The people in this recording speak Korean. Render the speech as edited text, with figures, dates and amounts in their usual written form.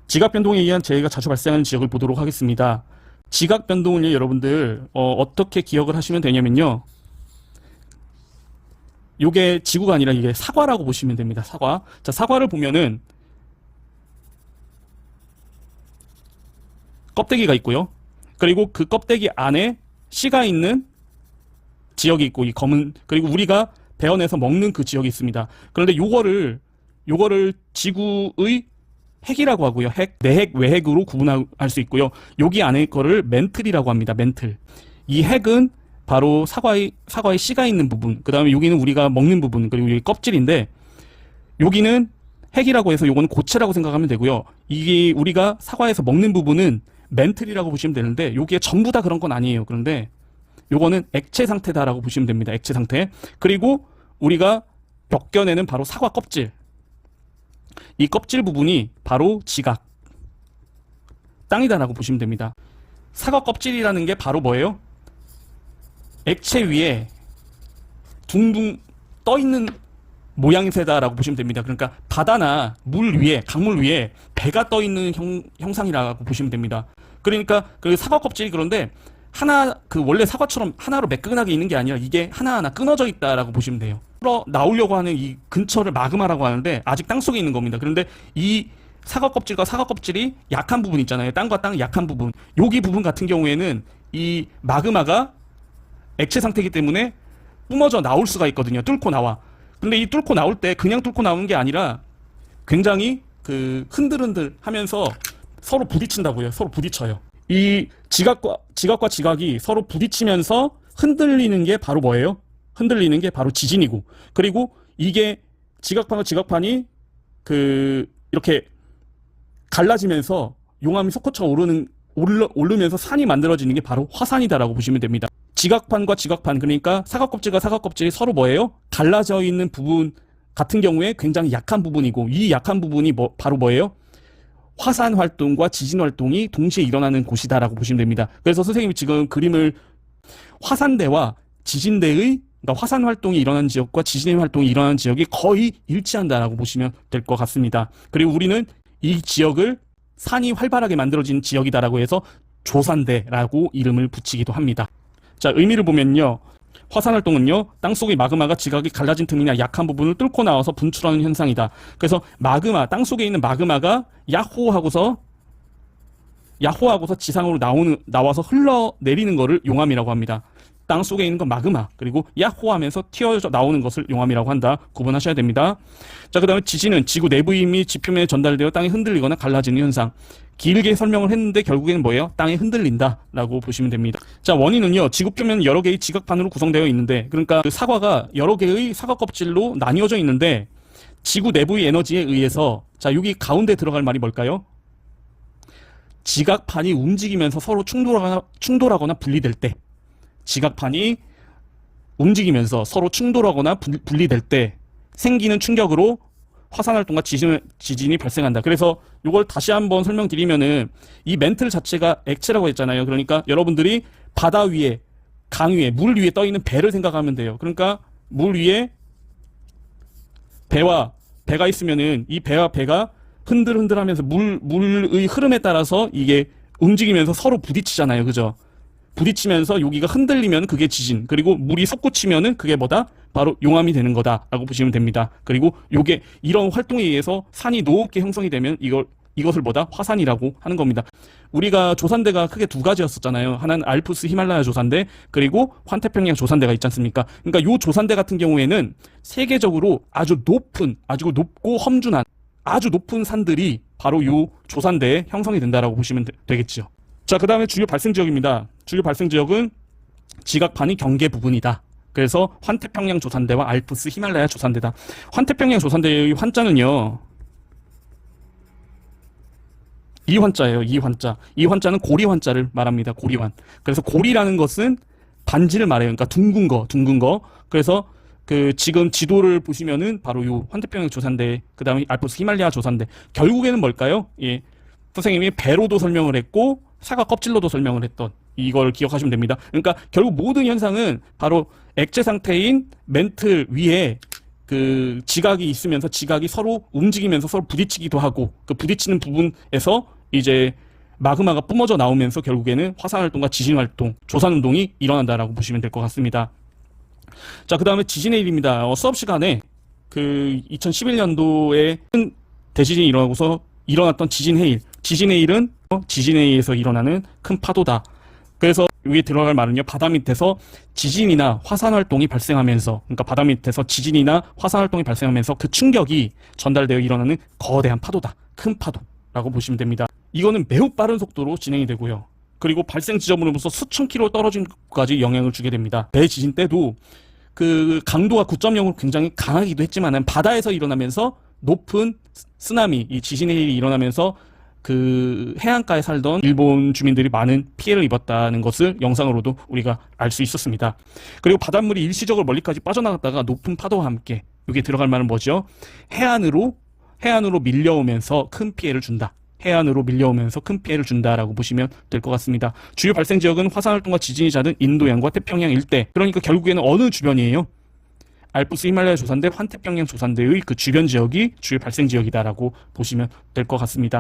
지각 변동에 의한 재해가 자주 발생하는 지역을 보도록 하겠습니다. 지각 변동을요, 여러분들 어떻게 기억을 하시면 되냐면요. 요게 지구가 아니라 이게 사과라고 보시면 됩니다. 사과. 자, 사과를 보면은 껍데기가 있고요. 그리고 그 껍데기 안에 씨가 있는 지역이 있고, 이 검은, 그리고 우리가 베어내서 먹는 그 지역이 있습니다. 그런데 요거를 지구의 핵이라고 하고요. 핵, 내핵, 외핵으로 구분할 수 있고요. 여기 안에 거를 멘틀이라고 합니다. 멘틀. 이 핵은 바로 사과의 씨가 있는 부분, 그 다음에 여기는 우리가 먹는 부분, 그리고 여기 껍질인데, 여기는 핵이라고 해서 요거는 고체라고 생각하면 되고요. 이게 우리가 사과에서 먹는 부분은 멘틀이라고 보시면 되는데, 요게 전부 다 그런 건 아니에요. 그런데 요거는 액체 상태다라고 보시면 됩니다. 액체 상태. 그리고 우리가 벗겨내는 바로 사과 껍질. 이 껍질 부분이 바로 지각. 땅이다라고 보시면 됩니다. 사과 껍질이라는 게 바로 뭐예요? 액체 위에 둥둥 떠있는 모양새다라고 보시면 됩니다. 그러니까 바다나 물 위에, 강물 위에 배가 떠있는 형상이라고 보시면 됩니다. 그러니까 그 사과 껍질이 그런데 원래 사과처럼 하나로 매끈하게 있는 게 아니라 이게 하나하나 끊어져 있다라고 보시면 돼요. 나오려고 하는 이 근처를 마그마라고 하는데 아직 땅속에 있는 겁니다. 그런데 이 사과 껍질과 사과 껍질이 약한 부분 있잖아요. 땅과 땅 약한 부분. 여기 부분 같은 경우에는 이 마그마가 액체 상태이기 때문에 뿜어져 나올 수가 있거든요. 뚫고 나와. 근데 이 뚫고 나올 때 그냥 뚫고 나오는 게 아니라 굉장히 흔들흔들 하면서 서로 부딪힌다고요. 서로 부딪혀요. 이 지각과 지각이 서로 부딪히면서 흔들리는 게 바로 뭐예요? 흔들리는 게 바로 지진이고, 그리고 이게 지각판과 지각판이 이렇게 갈라지면서 용암이 솟구쳐 오르면서 산이 만들어지는 게 바로 화산이다라고 보시면 됩니다. 지각판과 지각판, 그러니까 사과 껍질과 사과 껍질이 서로 뭐예요? 갈라져 있는 부분 같은 경우에 굉장히 약한 부분이고, 이 약한 부분이 바로 뭐예요? 화산 활동과 지진 활동이 동시에 일어나는 곳이다라고 보시면 됩니다. 그래서 선생님이 지금 그림을 화산대와 지진대의, 그러니까 화산 활동이 일어나는 지역과 지진 활동이 일어나는 지역이 거의 일치한다라고 보시면 될 것 같습니다. 그리고 우리는 이 지역을 산이 활발하게 만들어진 지역이다라고 해서 조산대라고 이름을 붙이기도 합니다. 자, 의미를 보면요. 화산 활동은요, 땅속의 마그마가 지각이 갈라진 틈이나 약한 부분을 뚫고 나와서 분출하는 현상이다. 그래서 땅속에 있는 마그마가 야호하고서 지상으로 나와서 흘러내리는 것을 용암이라고 합니다. 땅속에 있는 건 마그마, 그리고 야호하면서 튀어져 나오는 것을 용암이라고 한다. 구분하셔야 됩니다. 자, 그 다음에 지진은 지구 내부의 힘이 지표면에 전달되어 땅이 흔들리거나 갈라지는 현상. 길게 설명을 했는데 결국에는 뭐예요? 땅이 흔들린다 라고 보시면 됩니다. 자, 원인은요, 지구 표면은 여러 개의 지각판으로 구성되어 있는데, 그러니까 그 사과가 여러 개의 사과 껍질로 나뉘어져 있는데, 지구 내부의 에너지에 의해서, 자, 여기 가운데 들어갈 말이 뭘까요? 지각판이 움직이면서 서로 충돌하거나 분리될 때, 지각판이 움직이면서 서로 충돌하거나 분리될 때 생기는 충격으로 화산활동과 지진이 발생한다. 그래서 이걸 다시 한번 설명드리면은, 이 멘틀 자체가 액체라고 했잖아요. 그러니까 여러분들이 바다 위에, 강 위에, 물 위에 떠 있는 배를 생각하면 돼요. 그러니까 물 위에 배가 있으면은 이 배와 배가 흔들흔들하면서 물의 흐름에 따라서 이게 움직이면서 서로 부딪히잖아요. 그죠? 부딪히면서 여기가 흔들리면 그게 지진, 그리고 물이 솟구치면은 그게 뭐다? 바로 용암이 되는 거다라고 보시면 됩니다. 그리고 요게 이런 활동에 의해서 산이 높게 형성이 되면 이것을 뭐다? 화산이라고 하는 겁니다. 우리가 조산대가 크게 두 가지였었잖아요. 하나는 알프스 히말라야 조산대, 그리고 환태평양 조산대가 있지 않습니까? 그러니까 요 조산대 같은 경우에는 세계적으로 아주 높고 험준한 아주 높은 산들이 바로 요 조산대에 형성이 된다라고 보시면 되겠죠. 자, 그 다음에 주요 발생 지역입니다. 주요 발생 지역은 지각판이 경계 부분이다. 그래서 환태평양 조산대와 알프스 히말라야 조산대다. 환태평양 조산대의 환자는요, 이 환자예요. 이 환자는 고리 환자를 말합니다. 고리환. 그래서 고리라는 것은 반지를 말해요. 그러니까 둥근 거. 그래서 지금 지도를 보시면은 바로 요 환태평양 조산대, 그 다음에 알프스 히말라야 조산대. 결국에는 뭘까요? 예. 선생님이 배로도 설명을 했고, 사과 껍질로도 설명을 했던 이걸 기억하시면 됩니다. 그러니까 결국 모든 현상은 바로 액체 상태인 멘틀 위에 그 지각이 있으면서 지각이 서로 움직이면서 서로 부딪히기도 하고 그 부딪히는 부분에서 이제 마그마가 뿜어져 나오면서 결국에는 화산 활동과 지진 활동, 조산 운동이 일어난다라고 보시면 될 것 같습니다. 자, 그 다음에 지진의 일입니다. 수업 시간에 그 2011년도에 큰 대지진이 일어나고서 일어났던 지진의 일. 지진의 일은 지진에 의해서 일어나는 큰 파도다. 그래서 여기 들어갈 말은요, 바다 밑에서 지진이나 화산 활동이 발생하면서, 그러니까 바다 밑에서 지진이나 화산 활동이 발생하면서 그 충격이 전달되어 일어나는 거대한 파도다. 큰 파도라고 보시면 됩니다. 이거는 매우 빠른 속도로 진행이 되고요. 그리고 발생 지점으로부터 수천 킬로 떨어진 곳까지 영향을 주게 됩니다. 대지진 때도 그 강도가 9.0으로 굉장히 강하기도 했지만은 바다에서 일어나면서 높은 쓰나미, 이 지진의 일이 일어나면서 그 해안가에 살던 일본 주민들이 많은 피해를 입었다는 것을 영상으로도 우리가 알 수 있었습니다. 그리고 바닷물이 일시적으로 멀리까지 빠져나갔다가 높은 파도와 함께, 여기에 들어갈 말은 뭐죠? 해안으로 밀려오면서 큰 피해를 준다. 해안으로 밀려오면서 큰 피해를 준다라고 보시면 될 것 같습니다. 주요 발생 지역은 화산활동과 지진이 잦은 인도양과 태평양 일대. 그러니까 결국에는 어느 주변이에요? 알프스 히말라야 조산대, 환태평양 조산대의 그 주변 지역이 주요 발생 지역이다라고 보시면 될 것 같습니다.